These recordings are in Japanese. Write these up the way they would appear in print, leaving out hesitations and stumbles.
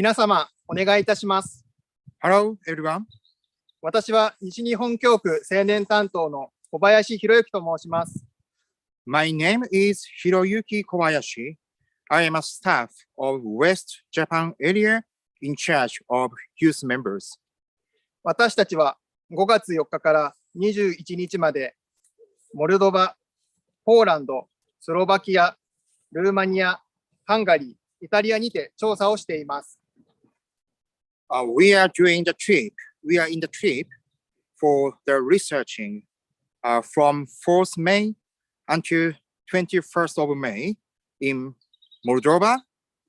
皆様、お願いいたします。Hello, everyone. 私は西日本教区青年担当の小林博之と申します。My name is Hiroyuki Kobayashi. I am a staff of West Japan area in charge of youth members. 私たちは5月4日から21日まで、モルドバ、ポーランド、スロバキア、ルーマニア、ハンガリー、イタリアにて調査をしています。We are in the trip for the researching from 4th May until 21st of May in Moldova,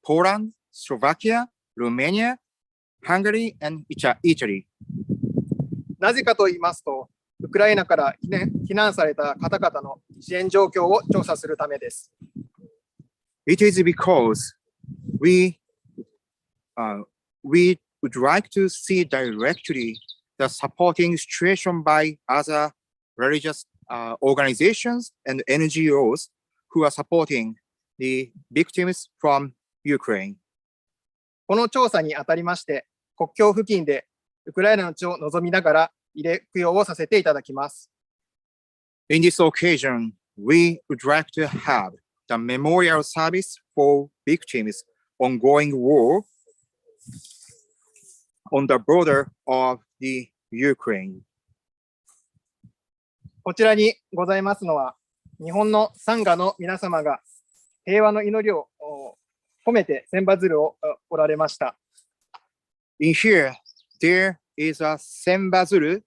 Poland, Slovakia, Romania, Hungary, and Italy. なぜかと言いますと、ウクライナから避難された方々の支援状況を調査するためです。It is because we would like to see directly the supporting situation by other religious organizations and NGOs who are supporting the victims from Ukraine. この調査にあたりまして、国境付近でウクライナの地を望みながら慰霊供養をさせていただきます。In this occasion, we would like to have the memorial service for victims ongoing war on the border of the Ukraine. こちらにございますのは、日本のサンガの皆様が平和の祈りを込めて千羽鶴を折られました。In here, there is a senbazuru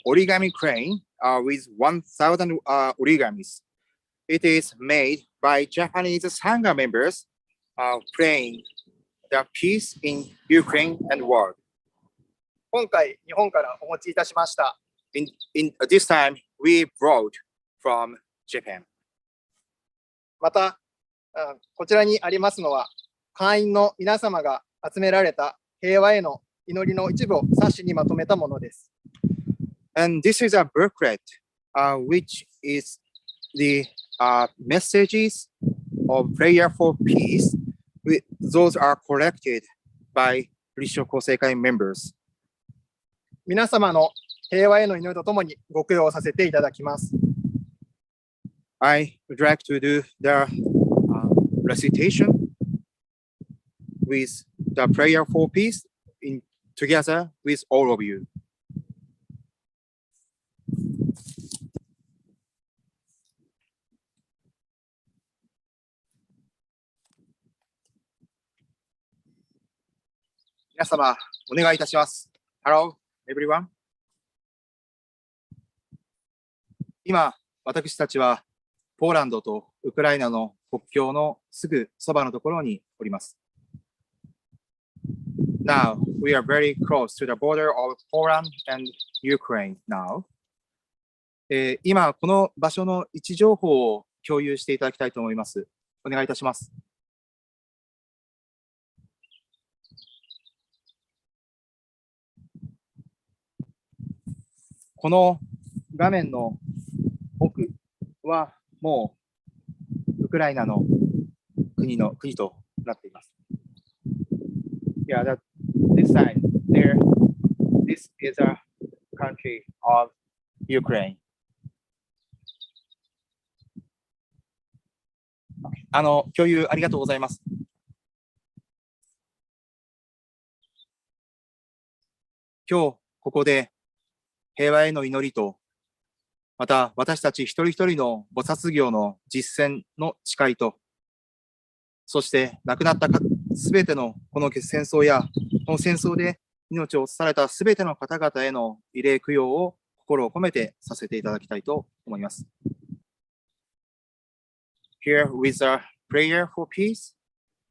origami crane with 1,000 origamis. It is made by Japanese Sangha members praying the peace in Ukraine and world. 今回、日本からお持ちいたしました。In this time, we brought from Japan. また、こちらにありますのは、会員の皆様が集められた平和への祈りの一部を冊子にまとめたものです。And this is a booklet, which is the messages of prayer for peace. Those are collected by 立正厚生会 members. 皆様の平和への祈りとともにご供養させていただきます。I would like to do the recitation with the prayer for peace together with all of you. 皆様、お願いいたします。Hello, everyone. 今、私たちはポーランドとウクライナの国境のすぐそばのところにおります。Now, we are very close to the border of Poland and Ukraine now. 今、この場所の位置情報を共有していただきたいと思います。お願いいたします。この画面の奥はもうウクライナの国となっています。Yeah, this side there, this is a country of Ukraine. 共有ありがとうございます。今日ここで平和への祈りと、また私たち一人一人の菩薩業の実践の誓いと、そして亡くなったすべてのこの戦争や、この戦争で命を落とされたすべての方々への慰霊供養を心を込めてさせていただきたいと思います。Here with a prayer for peace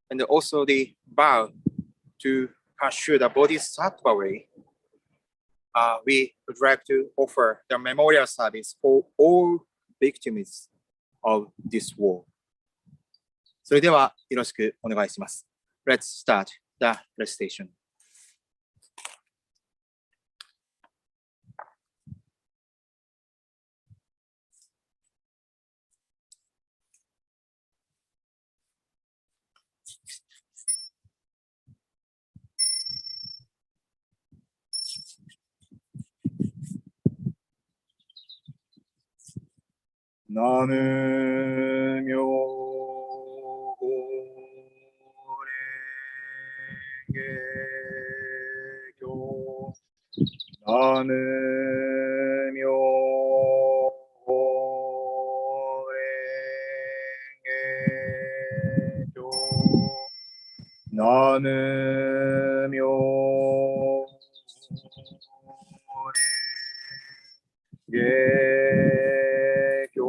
and also the vow to pursue the Bodhisattva way, we would like to offer the memorial service for all victims of this war. それではよろしくお願いします。Let's start the recitation. ナムミョゴレゲキョナムミョゴレゲキョナムミョゴレゲキョ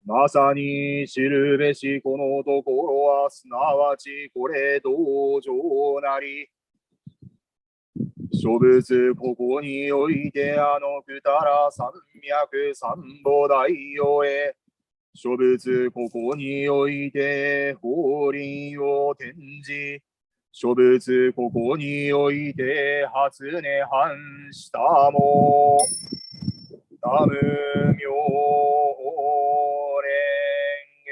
まさに知るべしこのところはすなわちこれ道場なり諸仏ここにおいてくたら山脈三母大王へ諸仏ここにおいて法輪を転じ諸仏ここにおいて初音反したもナムミョレンゲ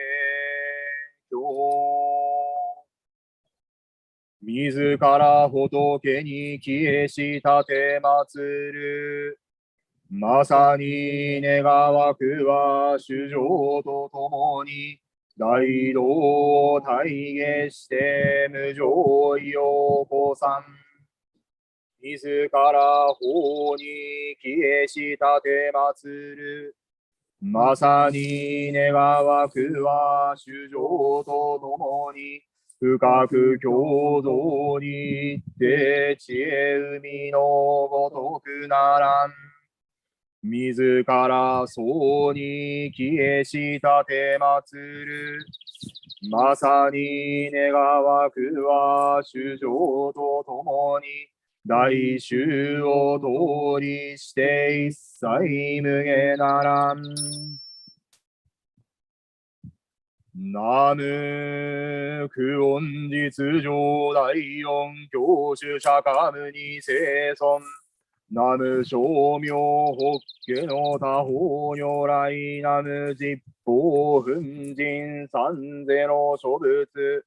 キョ自ら仏に帰依したて祭るまさに願わくは主情とともに大道を体現して無常意を降参自ら法に帰依したて祭るまさに願わくは主情とともに深く共同にて知恵海のごとくならん自らそうに帰依したて祭るまさに願わくは主情とともに大衆を通りして一切無下ならん。ナムクオン実上第四教主釈迦牟尼生尊ナム称名法華の他方如来ナム実法粉塵三世の諸仏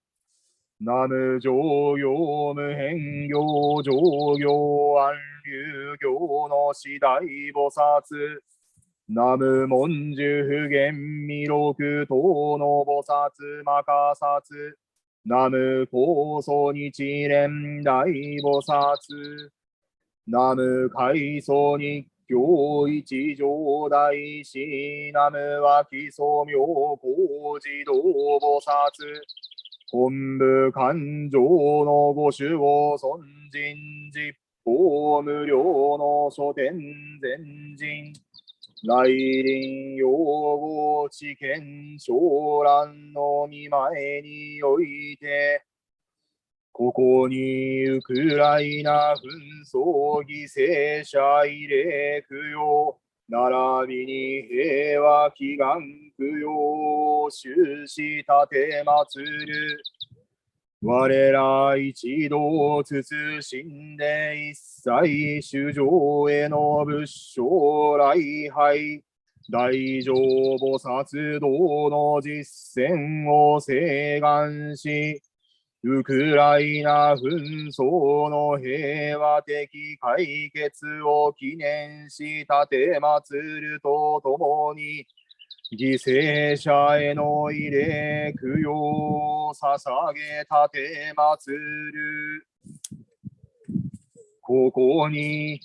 ナム上行無変行上行安流行の次第菩薩ナム文殊普賢弥勒等の菩薩摩訶薩ナム高祖日蓮大菩薩ナム海藻日教一上大師ナム脇祖明光自動菩薩本部勘定の御守護尊人実法無料の書店全人来臨用語知見昇覧の見前において、ここにウクライナ紛争犠牲者慰霊供養、並びに平和祈願供養、終始立て祭る。我ら一同慎んで一切衆生への仏性礼拝、大乗菩薩道の実践を請願し、ウクライナ紛争の平和的解決を記念し立て祭るとともに、犠牲者への慰霊供養を捧げ立て祭る。ここに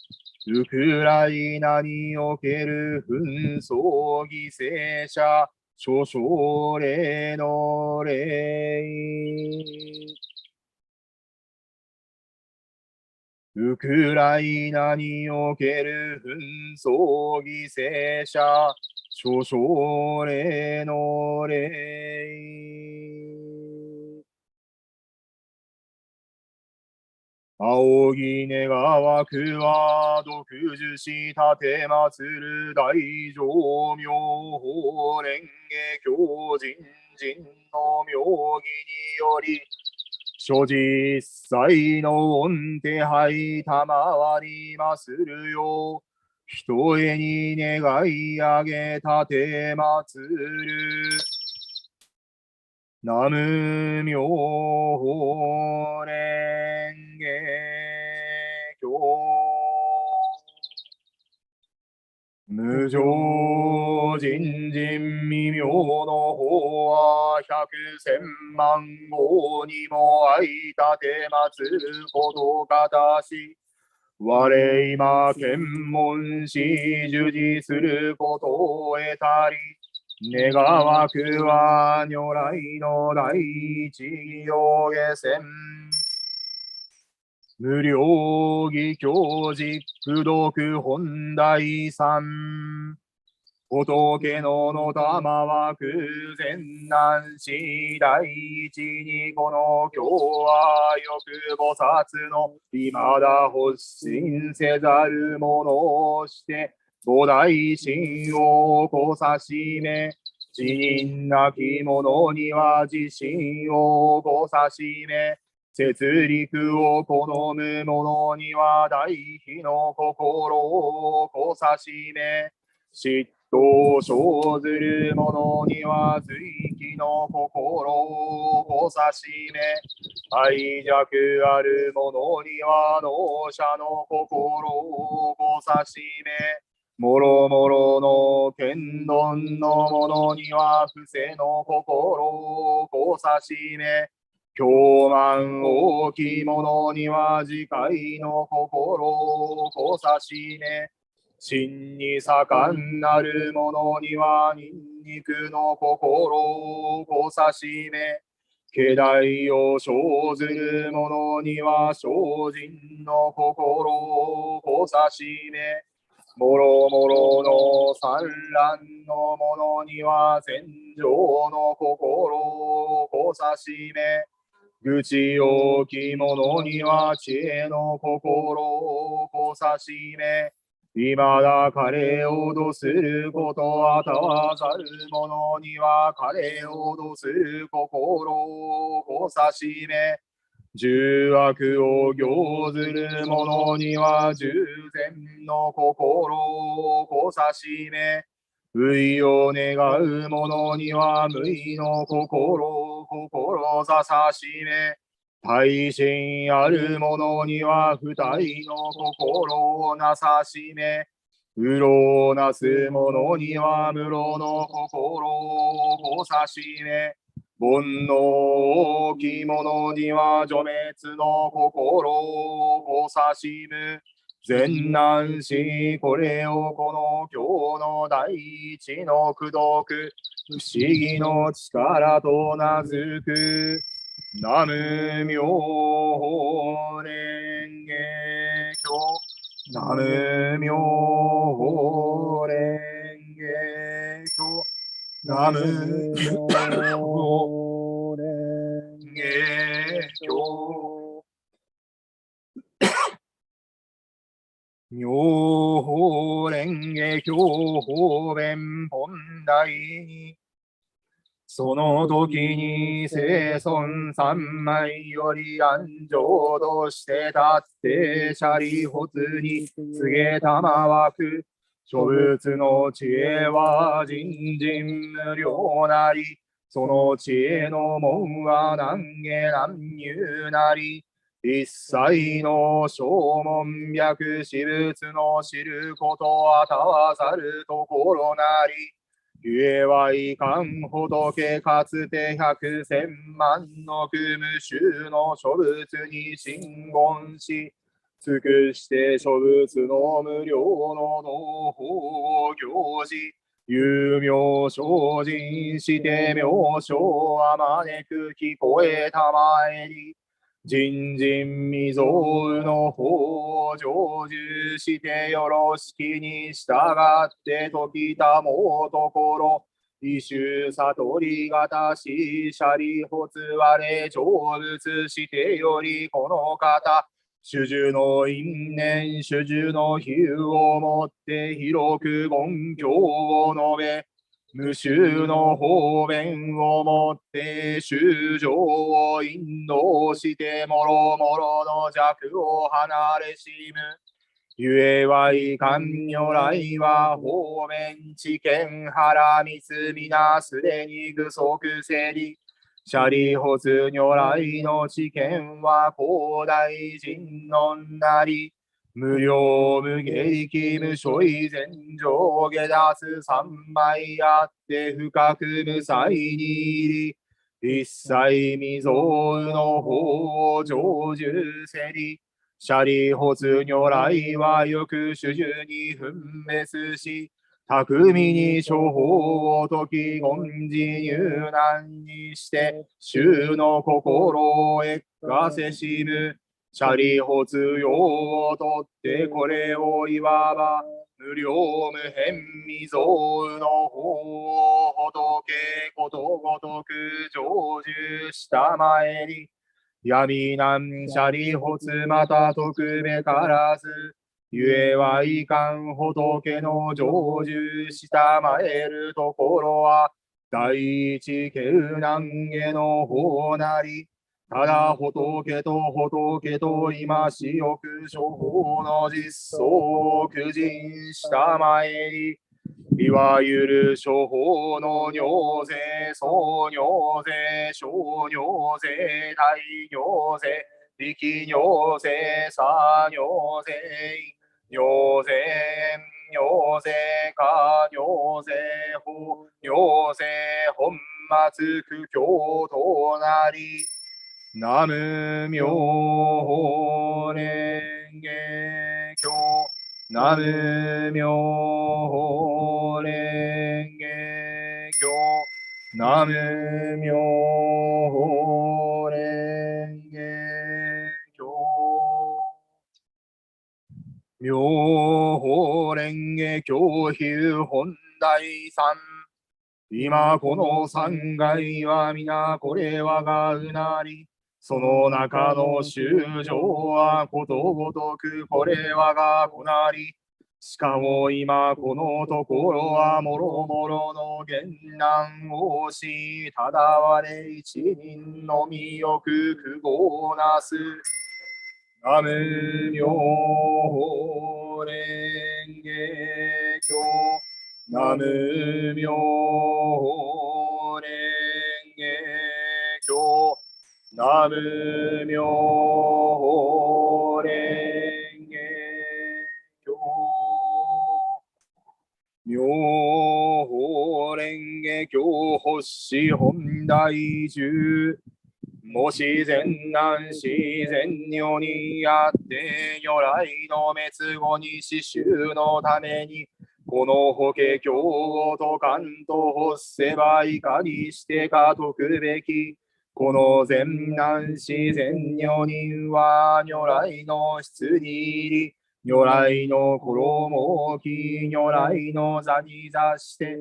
ウクライナにおける紛争犠牲者諸奨励の礼。ウクライナにおける紛争犠牲者諸奨励の礼。仰ぎ願わくは独自し立て祭る大乗妙法蓮華経人人の妙義により、所持一切の恩手配賜りまするよう、ひとえに願い上げ立て祭る。南無妙法蓮華経。無常人人未明の法は百千万号にも相立て祭ることかたし、我今検問し受持することを得たり、願わくは如来の第一行下船。無量義教実読本第三。仏のの玉は空前難し第一にこの経はよく菩薩の未だ発信せざるものをして菩提心をこさしめ、自人なき者には自身をこさしめ、摂陸を好む者には大悲の心をこさしめ、嫉妬を生ずる者には随気の心をこさしめ、愛弱ある者には納赦の心をこさしめ、もろもろの剣丼の者には伏せの心をこさしめ、狂慢大きい者には自戒の心をこさしめ、真に盛んなる者にはニンニクの心をこさしめ、家代を生ずる者には精進の心をこさしめ、もろもろの産卵の者には戦場の心をこさしめ、愚痴大きい者には知恵の心をこさしめ、未だ彼を度することはたわざる者には彼を度する心をこさしめ、重悪を行ずる者には従前の心をこさしめ、의を願う者には無意の心を志しめ、大心ある者には不体の心をなさしめ、うろをなす者には無ろの心をこさしめ、煩悩大きい者には除滅の心をこさしむ。善男子、これをこの経の第一の功徳、不思議の力と名付く。南無妙法蓮華経。南無妙法蓮ナム妙蓮華妙法蓮華経法弁本題にその時に聖尊三昧より安城として立ってシャリホツに告げたまわく諸仏の知恵は人人無量なりその知恵の門は難下難入なり一切の正門脈私物の知ることはたわざるところなりゆえはいかん仏かつて百千万の空無臭の諸仏に真言し尽くして諸仏の無料の同法を行事有名精進して名称あまねく聞こえたまえり人人未曾有の法を成就してよろしきに従って時たもところ一周悟りがたしシャリホツ我成仏してよりこの方主従の因縁主従の比喩をもって広く言教を述べ無臭の方便をもって衆生を引導してもろもろの弱を離れしむ。ゆえはいかん如来は方便知見腹密皆すでに具足せり。シャリホツ如来の知見は広大人のなり。無量無下力無所依前上下出す三枚あって深く無彩に入り一切未曾有の法を成就せりシャリホツ如来はよく主従に分別し巧みに処方を解き言辞入難にして衆の心を得かせしむシャリホツ用をとってこれをいわば無量無辺未曾有の法を仏ことごとく成就したまえり闇難シャリホツまた特べからずゆえはいかん仏の成就したまえるところは第一救難への法なりただ仏と仏と今しよく処方の実相を苦人したまえりいわゆる処方の尿税、総尿税、小尿税、大尿税、力尿税、差尿税、尿税、尿税、下尿税、法尿税、本末苦境となり。ナム妙法蓮華経ナム妙法蓮華経ナム妙法蓮華経妙法蓮華経比本第三今この三界は皆これはがうなりその中の衆生はことごとくこれはがこなり。しかも今このところはもろもろの言難をしただ我一人のみよく苦語なす。ナム妙法蓮華経ナム妙法蓮華経ナム妙法蓮華経妙法蓮華経星本大中もし善男子善女にあって如来の滅後に死衆のためにこの法華経を説かんと欲せばいかにしてか説くべきこの善男子善女人は如来の質に入り如来の衣を着、如来の座に座して、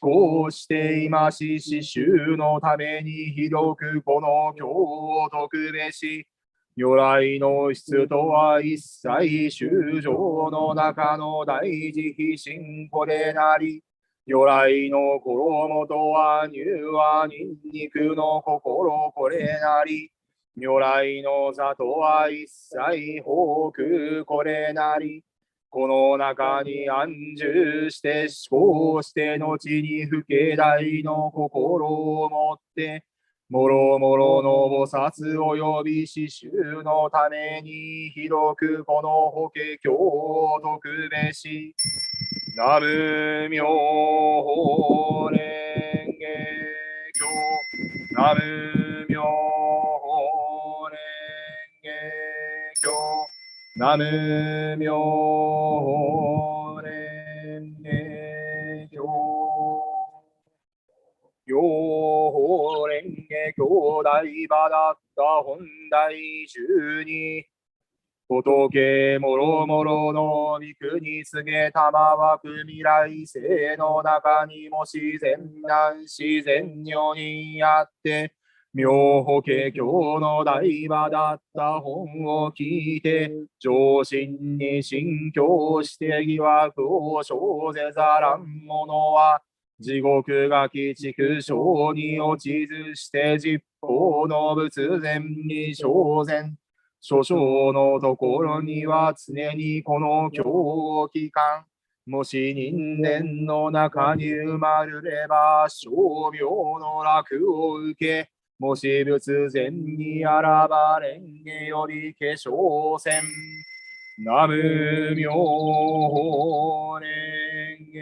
思考していまし、刺繍のために広くこの経を説くべし。如来の質とは一切衆生の中の大慈悲心これなり。如来の衣とは乳はニンニクの心これなり。如来の座とは一切法空これなり。この中に安住して思考して後に不敬大の心を持って、もろもろの菩薩及び刺繍のために広くこの法華経を説くべし。南無妙法蓮華経。南無妙法蓮華経。南無妙法蓮華経。妙法蓮華経大場だった本大中に、仏もろもろの御国すげたまわく未来世の中にも自然難自然女にあって、妙法華経の大場だった本を聞いて、上心に信教して疑惑を生ぜざらん者は、地獄が鬼畜生に落ちずして実法の仏前に昇然。諸々のところには常にこの経を聞かん。もし人間の中に生まれれば、生病の楽を受け、もし仏前にあらば蓮華より化粧せん。南無妙法蓮華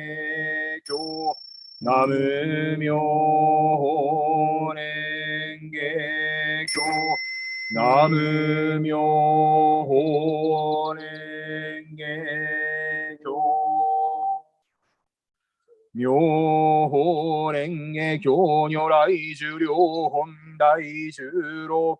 経。南無妙法蓮華経。南無妙法蓮華経。妙法蓮華経如来寿量本大十六。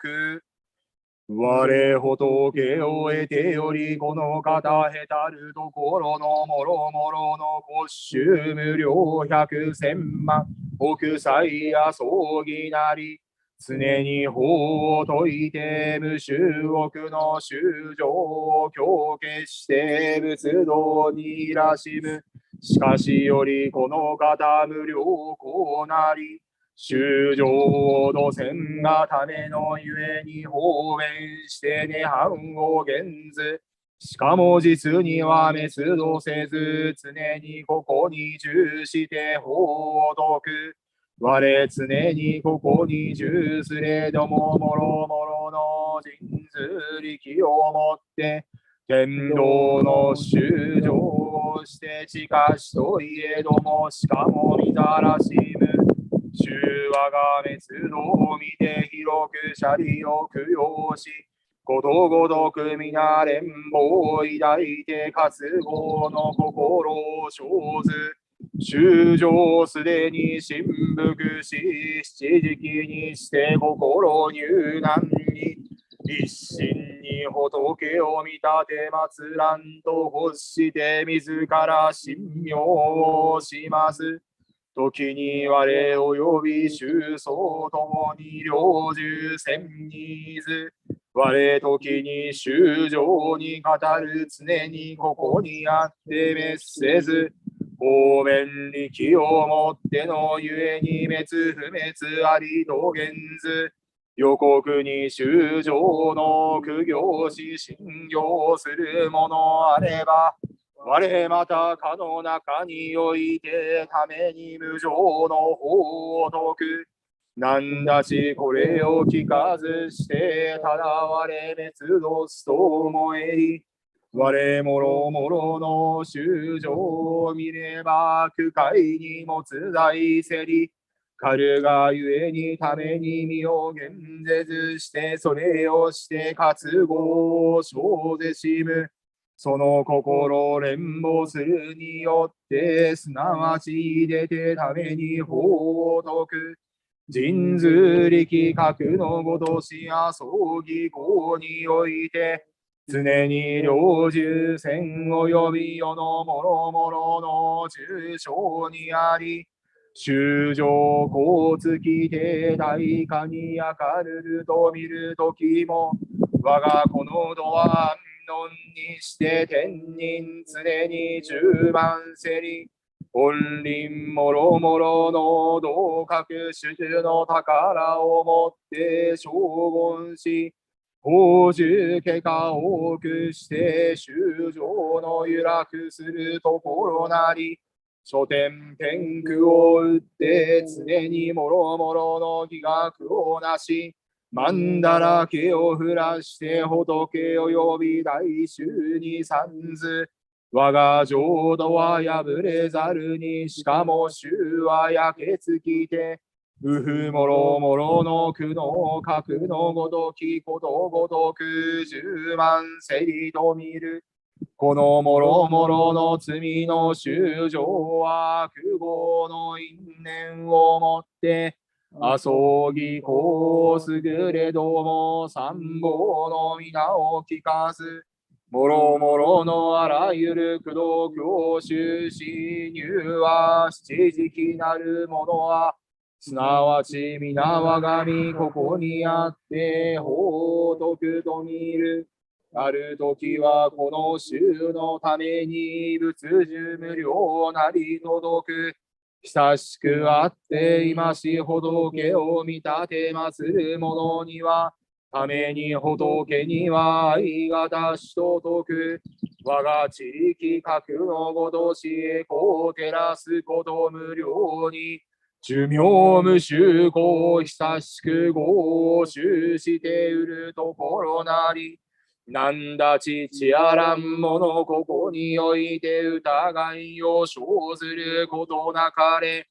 我仏を得てよりこの方へたるところのもろもろの国衆無料百千万億歳や葬儀なり、常に法を説いて無数億の衆生を強決して仏道にいらしむ。しかしよりこの方無料公なり、衆生を度せんがためのゆえに方便して涅槃を現ず。しかも実には滅度せず、常にここに従して法を説く。我常にここに従すれども、もろもろの人数力をもって、天道の衆生をして近しといえども、しかもみざらしむ。衆我が滅度を見て広くシャリを供養し、ことごとく皆連棒を抱いて活合の心を生ず。衆生すでに神仏し、七時期にして心入難に、一心に仏を見立て祭らんと欲して自ら神妙をします。時に我及び衆僧ともに領従せんにず。我時に衆生に語る常にここにあって滅せず。方便力をもってのゆえに滅不滅ありと現ず。予告に衆生の苦行し信行するものあれば、我またかの中においてために無常の法を説く。なんだしこれを聞かずしてただ我滅度すと思え。我もろもろの衆生を見れば苦海にもつ在せり。かるがゆえにために身を現ぜずしてそれをして活合を生ぜしむ。その心を連合するによって、すなわち入れてために法を説く。人数力格のごとしや葬儀後において、常に領重戦及び世のもろもろの重症にあり、衆上交付きて大化に明るると見るときも、我がこの度は安穏にして天人常に十万せり、本輪もろもろの同格種の宝をもって称言し、宝珠家が多くして衆上の揺楽するところなり、書店天空を打って常にもろもろの疑学をなし、曼荼羅家を降らして仏を呼び大衆に参ず、我が浄土は破れざるに、しかも衆は焼け尽きて、うふもろもろの苦の核のごときことごとく十万せりと見る。このもろもろの罪の衆生は苦業の因縁をもってあそぎこうすぐれども三宝の皆を聞かず、もろもろのあらゆる苦毒を終始入は七時期なるものは、すなわち皆我が身ここにあって法徳と見る。ある時はこの衆のために仏樹無料なり届く。久しくあって今し仏を見立てまする者には、ために仏には愛がたし届く。我が地域各のごとしへこう照らすこと無料に、寿命無修行久しくごを修してうるところなり、なんだちちあらんものここにおいて疑いを生ずることなかれ。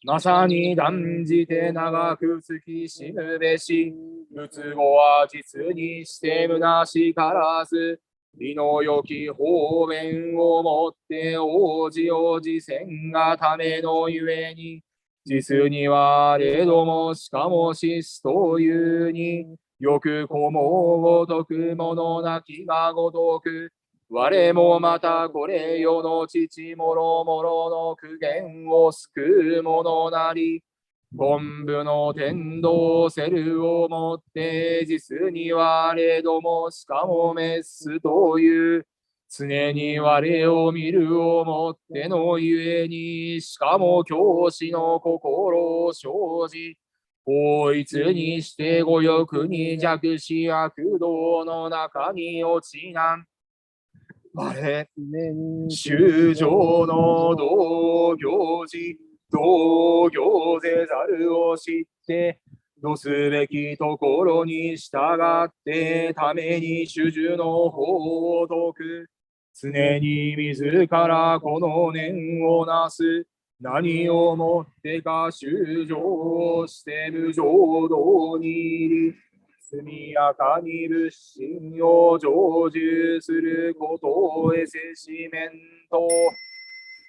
まさに断じて長く突きしむべし、仏語は実にして虚しからず、理の良き方便をもって王子を自戦がためのゆえに、実にはれどもしかもしすというに、よくこもごとくものなきがごとく、我もまたこれ世の父もろもろの苦言を救うものなり、本部の天道セルをもって実にはれどもしかも滅すという、常に我を見るをもってのゆえに、しかも教師の心を生じ、法一にしてご欲に弱し悪道の中に落ちなん。我、衆生の道行事、道行ぜざるを知って、どすべきところに従ってために主樹の法を説く。常に自らこの念をなす。何をもってか修正をして無浄土に入り、速やかに仏心を成就することをえせしめんと、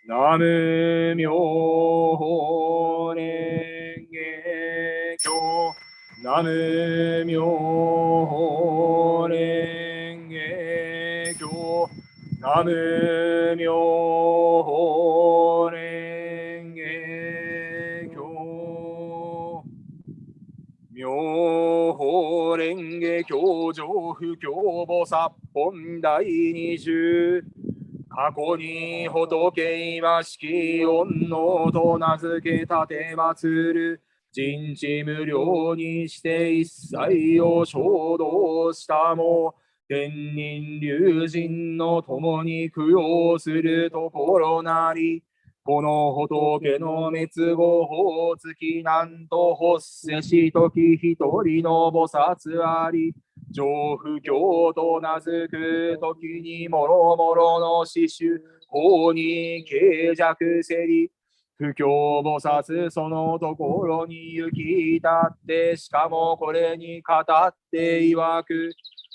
南無妙法蓮華経、南無妙法蓮華経、南無妙法蓮華経。妙法蓮華経上不教菩薩本第20。過去に仏今しき恩能と名付け立て祭る。人知無料にして一切を衝動したも、天人龍神の共に供養するところなり、この仏の滅後法付きなんと発せし時一人の菩薩あり、上不教と名付く時にもろもろの死種法に軽弱せり、不教菩薩そのところに行き至って、しかもこれに語って曰く、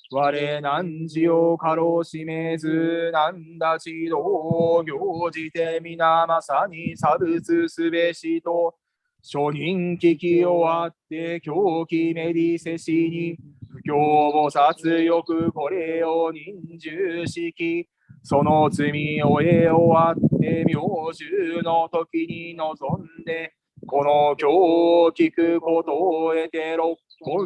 我汝をかろうしめず、なんだち道行じて皆まさに差別すべしと、諸人聞き終わって狂気めりせしに、不教菩薩よくこれを認受しき、その罪を終わって明寿の時に臨んで、この経を聞くことを得て六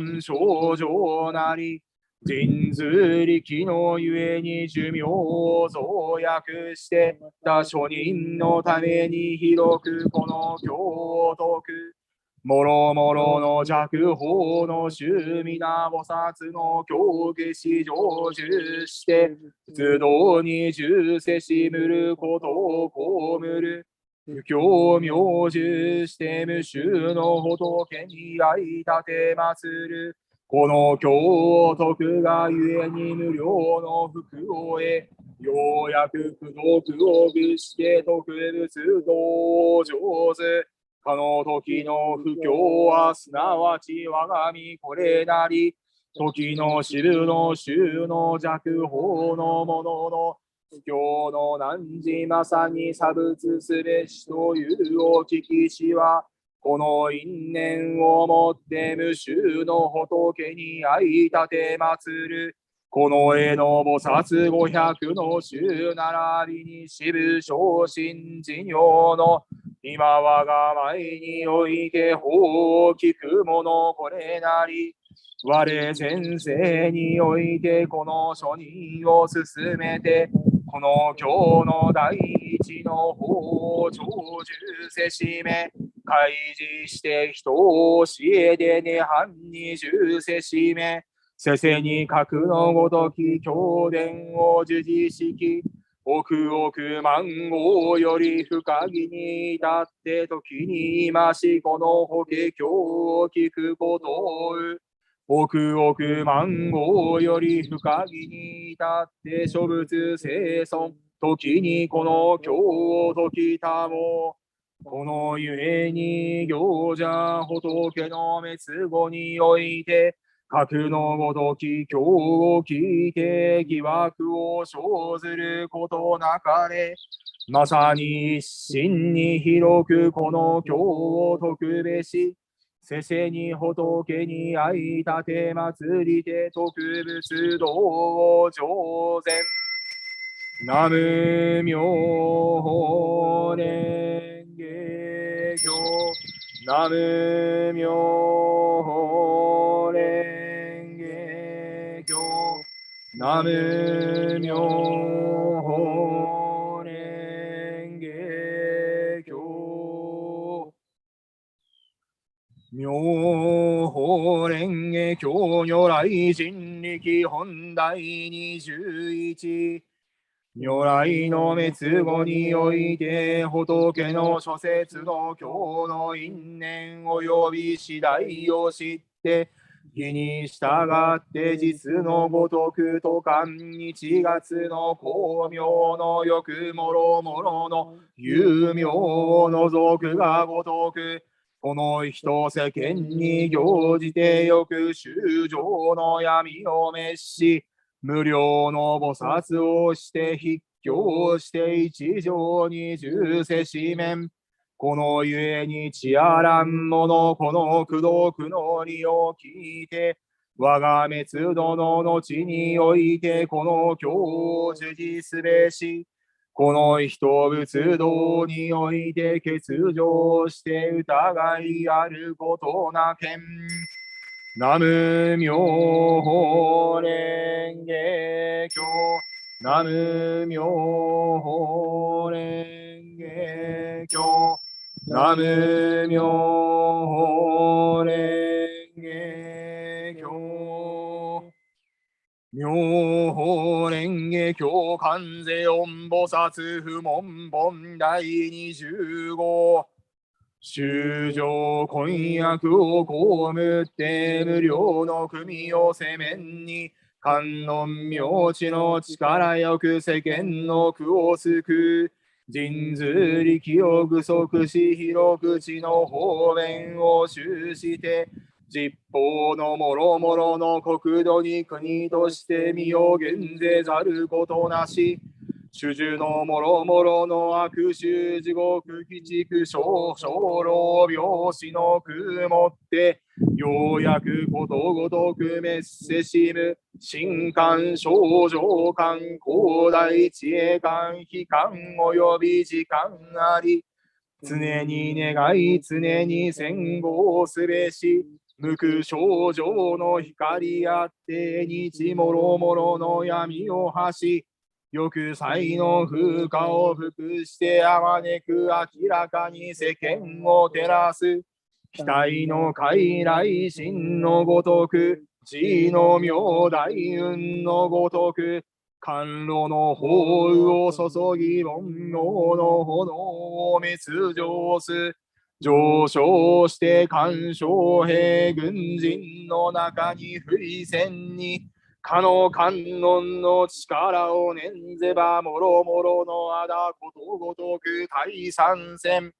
根症状なり、人数力のゆえに寿命を増約して他諸人のために広くこの経を説く。もろもろの弱法の衆皆菩薩の教下し成就して、仏道に従せしむることを被る。不教明受して無臭の仏に相立て祀る。この経を説くがゆえに無料の福を得、ようやく功徳を具して特仏道を上手。かの時の不教はすなわち我が身これなり、時の知るの衆の弱法のものの不教の汝まさに差別すべしというお聞きしは、この因縁をもって無臭の仏に相立て祀る。この絵の菩薩500の衆並びに支部昇進事業の今我が前において法を聞く者これなり。我先生においてこの書人を進めて、この経の第一の法を成就せしめ、開示して人を教えて涅槃に従せしめ、せせに格のごとき経典を授事しき、億億万号より深きに至って時に今しこの法華経を聞くことを、億億万号より深きに至って諸仏生存、時にこの経を説きたも。このゆえに行者仏の滅後において、格のごとき経を聞いて疑惑を生ずることなかれ。まさに一心に広くこの経を説くべし。せせに仏に相立て祭りて特仏道を上善。ナム妙法蓮華経。ナム妙法蓮華経。ナム妙法蓮華経。妙法蓮華経如来人力本第21。如来の滅後において仏の諸説の経の因縁及び次第を知って義に従って実のごとくとかん1月の光明のよくもろもろの有名を除くがごとく、この人世間に行じてよく衆生の闇を滅し、無料の菩薩をして筆教して一条に従せしめん。このゆえにちあらんものこの功徳の理を聞いて、我が滅度の後においてこの経を授事すべし。この人仏道において欠如して疑いあることなけん。ナム妙法蓮華経。ナム妙法蓮華経。ナム妙法蓮華経。妙法蓮華経観世音菩薩不門本第25。衆生婚約を被って無料の組をせめんに、観音明知の力よく世間の苦を救う。人数力を具足し広く地の方面を修して、実法のもろもろの国土に国として身を減ぜざることなし。種々のもろもろの悪臭地獄鬼畜小老病死の苦もって、ようやくことごとく滅せしむ、神官、症状官、広大知恵官、悲官および時間あり、常に願い、常に戦後すべし、無垢症状の光あって、日もろもろの闇を発し、欲才の風化を服してあまねく明らかに世間を照らす。期待の傀儡神のごとく、地の妙大運のごとく、甘露の法雨を注ぎ、煩悩の炎を滅上す。上昇して干渉兵軍人の中に不意戦に、かの観音の力を念ぜば、もろもろのあだことごとく大参戦。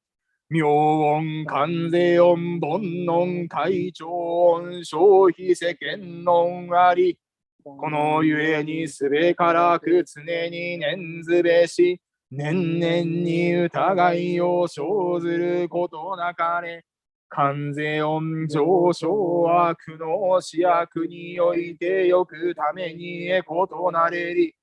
妙音観世音煩悩会長音消費世間論あり、このゆえにすべからく常に念ずべし、年々に疑いを生ずることなかれ、観世音上昇悪の主役においてよくためにえことなれり、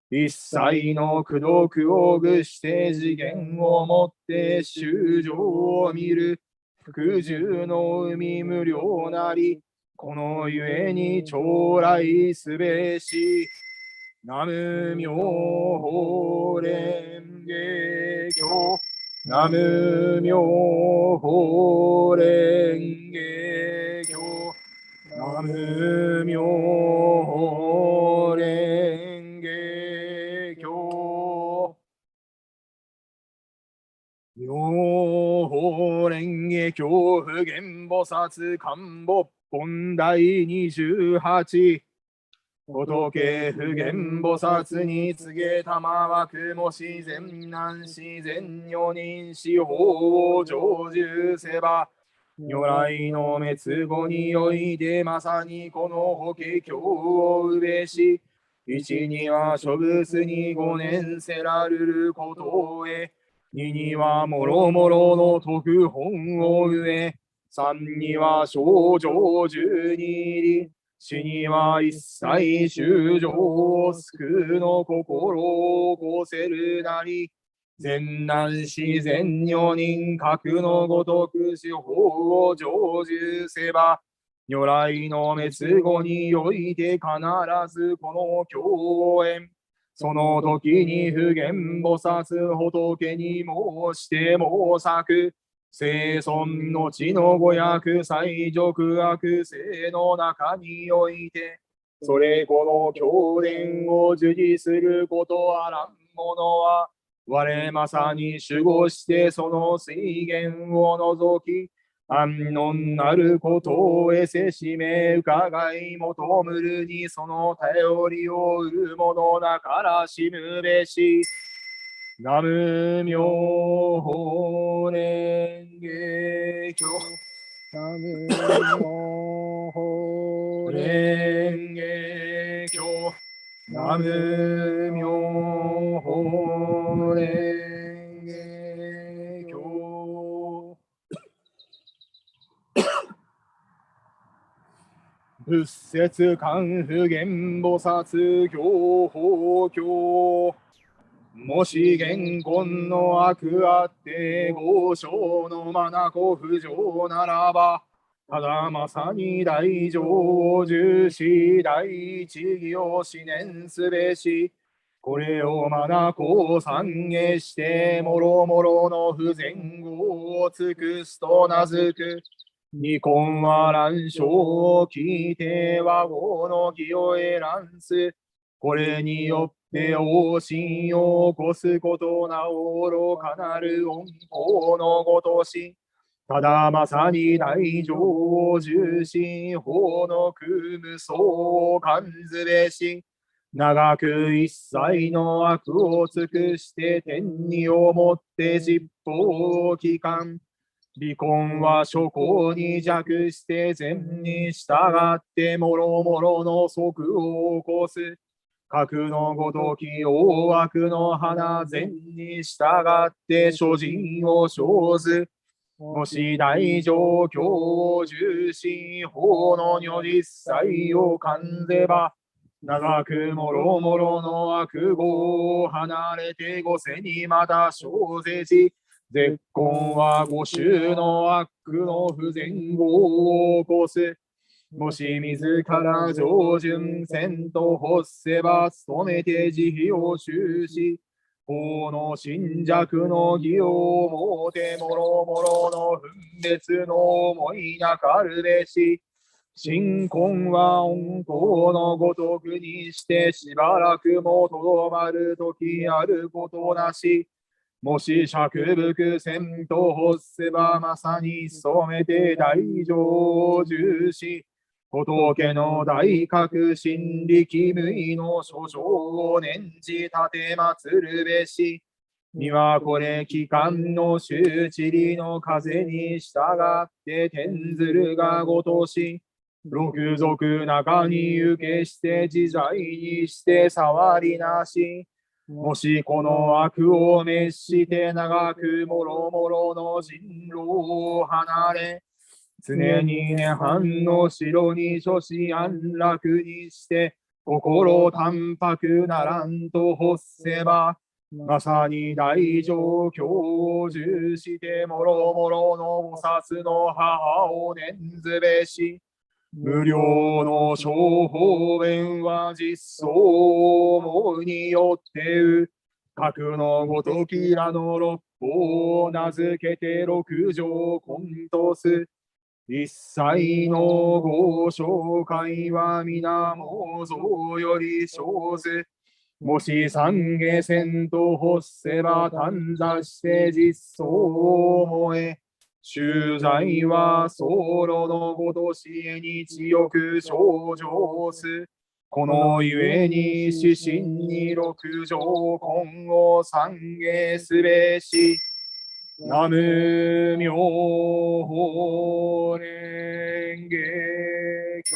一切の功徳を具して次元をもって衆生を見る福寿の海無量なり、このゆえに将来すべし。南無妙法蓮華経。南無妙法蓮華経。南無妙法蓮華経。妙法蓮華経普賢菩薩観没本第28。仏普賢菩薩に告げたまわくも自然難自然女人司法を成就せば、如来の滅後においてまさにこの法華経をうべし、一には諸仏に五年せらるることをえ、二にはもろもろの特本を植え、三には少女十二里、四には一切衆生を救うの心を起こせるなり、善男子善女人格のごとく司法を成就せば、如来の滅後において必ずこの共演。その時に普賢菩薩仏に申して申作。生存の地の五百最俗悪性の中において、それこの経典を受持することあらんものは、我まさに守護してその水源を除き、安穏なることを得せしめ伺い求むるにその頼りを得るものなからしむべし。南無妙法蓮華経。南無妙法蓮華経。南無妙法蓮華経。仏説観普賢菩薩行法経。もし言根の悪あって豪商の眼不浄ならば、ただまさに大乗を重視第一義を思念すべし、これを眼参下してもろもろの不全語を尽くすと名付く。二根は乱象を聞いて和合の義を得らんす。これによって往診を起こすことなおろかなる恩公のごとし、ただまさに大乗を重視法の空無双を感ずべし、長く一切の悪を尽くして天にをもって実法を帰還。離婚は諸行に弱して善に従ってもろもろの則を起こす。核のごとき大枠の花善に従って諸人を生ず。もし大乗教を重視、法の如実際を感ぜば、長くもろもろの悪語を離れてごせにまた生ぜし、絶根は五種の悪の不全語を起こす。もし自ら上順せと欲せば、努めて慈悲を修し、法の信弱の義をもてもろもろの分別の思いなかるべし、新婚は恩公のごとくにしてしばらくもとどまるときあることなし、もし釈伏せんと欲せばまさに努めて大乗を重視、仏の大覚真力無為の所情を念じ立て祀るべし。にはこれ期間の周知理の風に従って転ずるがごとし、六族中に受けして自在にして触りなし。もしこの悪を滅して長くもろもろの人狼を離れ、常に涅槃の城に諸子安楽にして、心淡白ならんと欲せば、まさに大乗教を重してもろもろの菩薩の母を念ずべし、無料の小方便は実相思うによってう、核のごときらの六法を名付けて六条根とす。一切のご紹介は皆妄想より生ず。もし懺悔せんと欲せば短座して実相を思え。修在は僧侶のごとしえに強く生上す。このゆえに指針に六条根を懺悔すべし。ナム妙法蓮華経。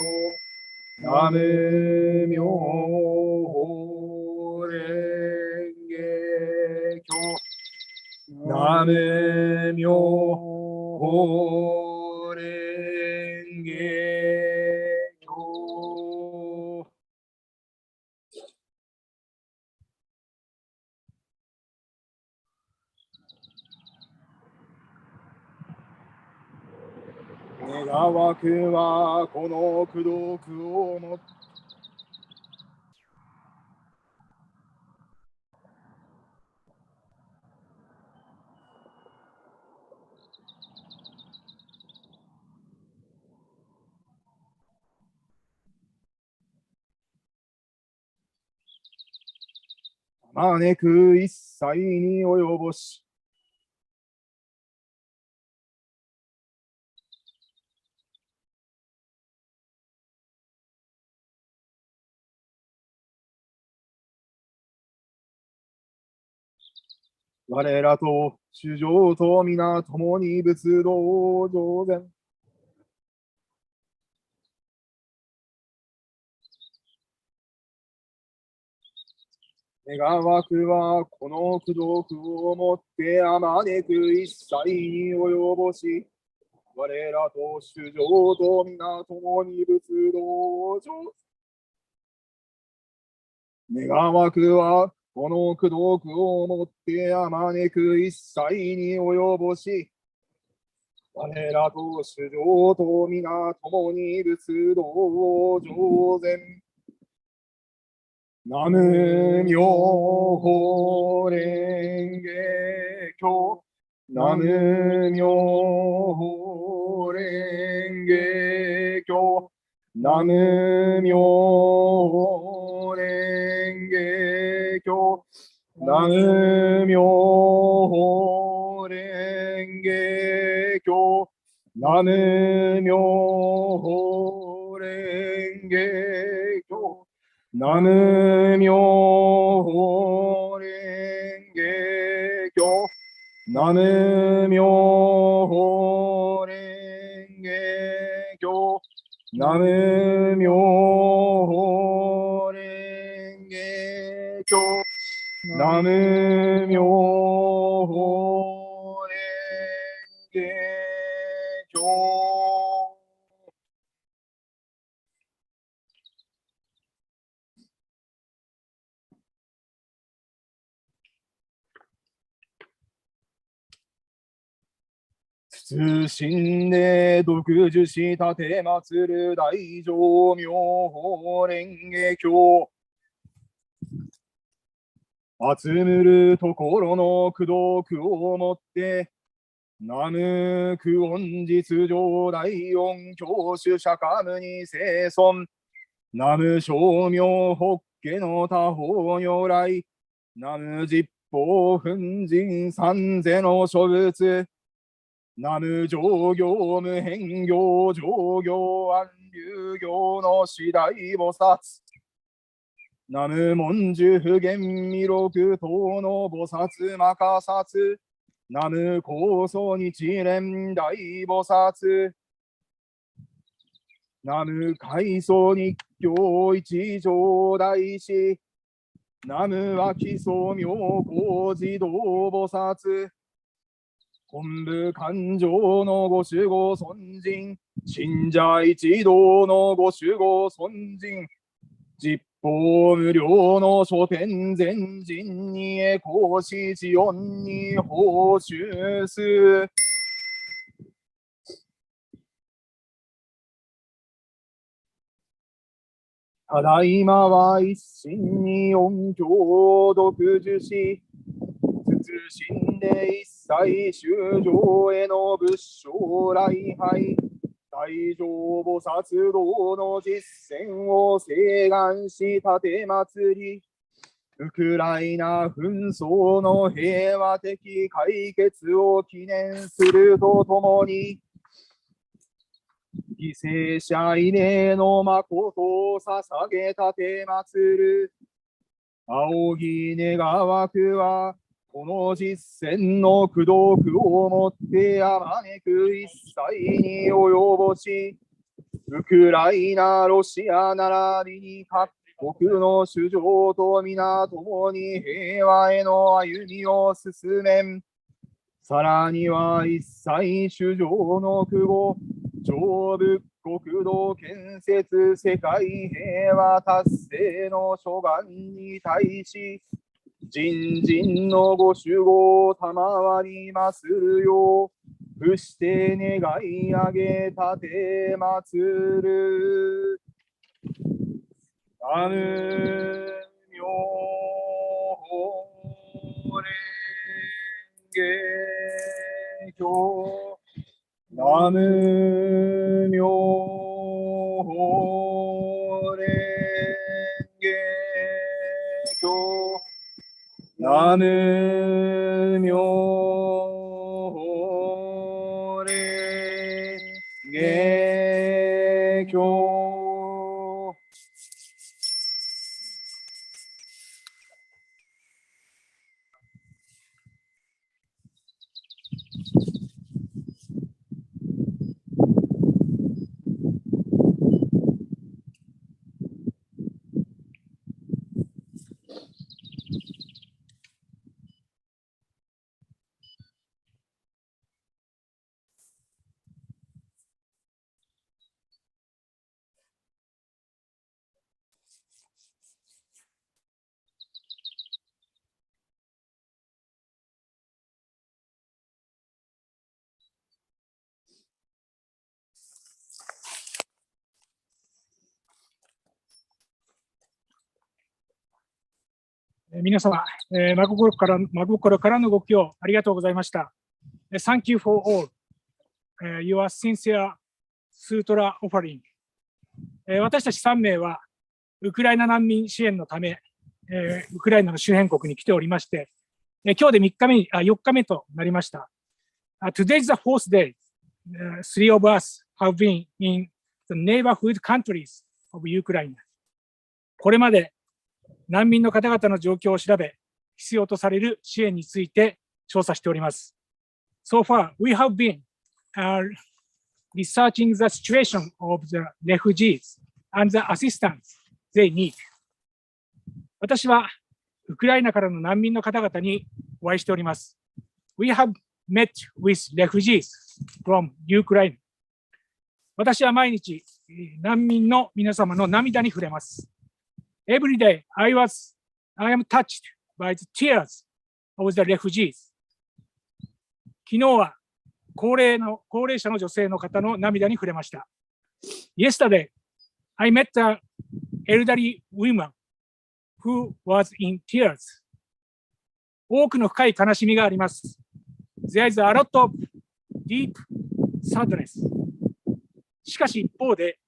ナム妙法蓮華経。ナム妙法蓮華経。願わくはこの功徳をもって招く一切に及ぼし、我らと主上と皆共に仏道上善。願わくはこの功徳をもってあまねく一切に及ぼし、我らと主上と皆共に仏道上善。願わくはこの功徳をもってあまねく一切に及ぼし、我らと主上と皆共に仏道上善。ナム妙法蓮華経。ナム妙法蓮華経。ナム妙法蓮華経。ナム妙法蓮華経。ナム妙法蓮華経。ナム妙法蓮華経。ナム妙法蓮華経。ナム妙法蓮華ナム妙法蓮華経。謹んで独自したてまつる大乗妙法蓮華経。集むるところの功徳をもって、南無久遠実上大音教主釈迦牟尼世尊。南無称名法華の他方如来。南無十方粉塵三世の諸仏。南無上行無変行上行安流行の四大菩薩。南無文殊普賢弥勒等の菩薩摩訶薩。南無高僧日蓮大菩薩。南無開祖日教一乗大師。南無秋祖妙高自動菩薩。本部勘定のご守護尊人。信者一同のご守護尊人。実法無料の諸天前人にへ講師寺音に報酬す。ただいまは一心に音響を独自し、謹んで一切修上への仏性礼拝。大乗菩薩道の実践を請願し立て祭り、ウクライナ紛争の平和的解決を記念するとともに、犠牲者慰霊の誠を捧げ立て祭る。仰ぎ願わくは、この実践の功徳をもってあまねく一切に及ぼし、ウクライナ、ロシア並びに各国の主情と皆共に平和への歩みを進めん。さらには一切主情の苦後、上仏国土建設世界平和達成の諸願に対し、人人のご守護を賜りまするよう、伏して願い上げ立て祭る。南無妙法蓮華経。南無妙法蓮華経。南無妙法蓮華経。皆様、真心からのご起用ありがとうございました。Thank you for all your sincere sutra offering。私たち3名はウクライナ難民支援のため、ウクライナの周辺国に来ておりまして、今日で4日目となりました。Today is the fourth day. Three of us have been in the neighborhood countries of Ukraine。これまで難民の方々の状況を調べ、必要とされる支援について調査しております。So far, we have been researching the situation of the refugees and the assistance they need。私はウクライナからの難民の方々にお会いしております。We have met with refugees from Ukraine. 私は毎日難民の皆様の涙に触れます。Every day I am touched by the tears of the refugees. 昨日は高齢者の女性の方の涙に触れました。Yesterday, I met an elderly woman who was in tears. 多くの深い悲しみがあります。There is a lot of deep sadness. しかし一方で、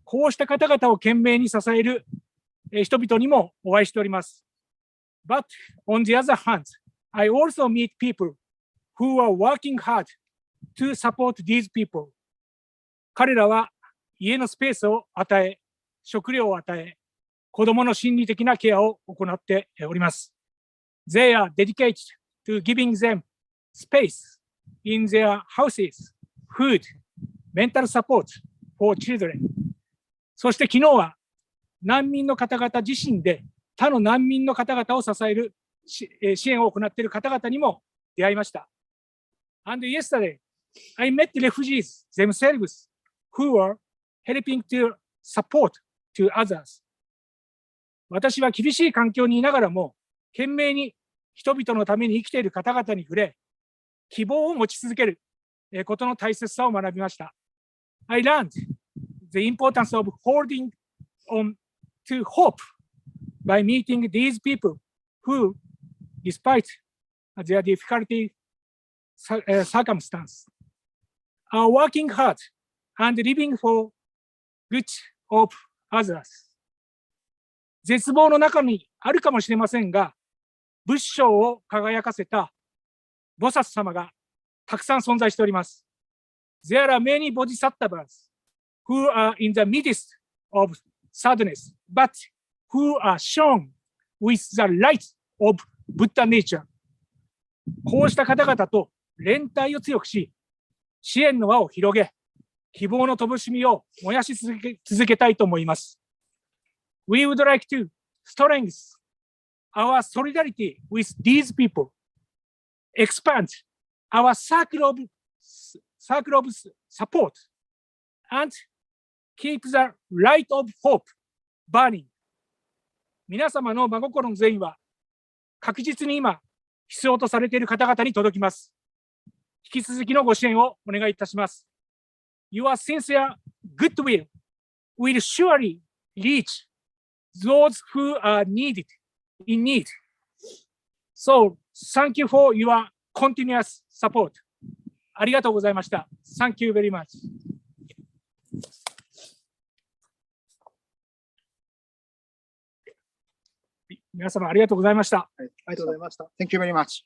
こうした方々を懸命に支える人々にもお会いしております。But on the other hand, I also meet people who are working hard to support these people. 彼らは家のスペースを与え、食料を与え、子供の心理的なケアを行っております。They are dedicated to giving them space in their houses, food, mental support for children. そして昨日は難民の方々自身で他の難民の方々を支える支援を行っている方々にも出会いました。And yesterday, I met refugees themselves who were helping to support to others. 私は厳しい環境にいながらも、懸命に人々のために生きている方々に触れ、希望を持ち続けることの大切さを学びました。I learned the importance of holding on to hope by meeting these people who, despite their difficult circumstances, are working hard and living for good of others. 絶望の中にあるかもしれませんが、仏性を輝かせた菩薩様がたくさん存在しております。There are many bodhisattvas who are in the midst of sadness, but who are shown with the light of Buddha nature. こうした方々と連帯を強くし、支援の輪を広げ、希望の灯火を燃やし続けたいと思います。We would like to strengthen our solidarity with these people, expand our circle of support, and keep the light of hope burning. 皆様の真心の善意は確実に今必要とされている方々に届きます。引き続きのご支援をお願いいたします。Your sincere goodwill will surely reach those who are in need. So, thank you for your continuous support. ありがとうございました。Thank you very much. 皆様ありがとうございました。はい、ありがとうございました。Thank you very much.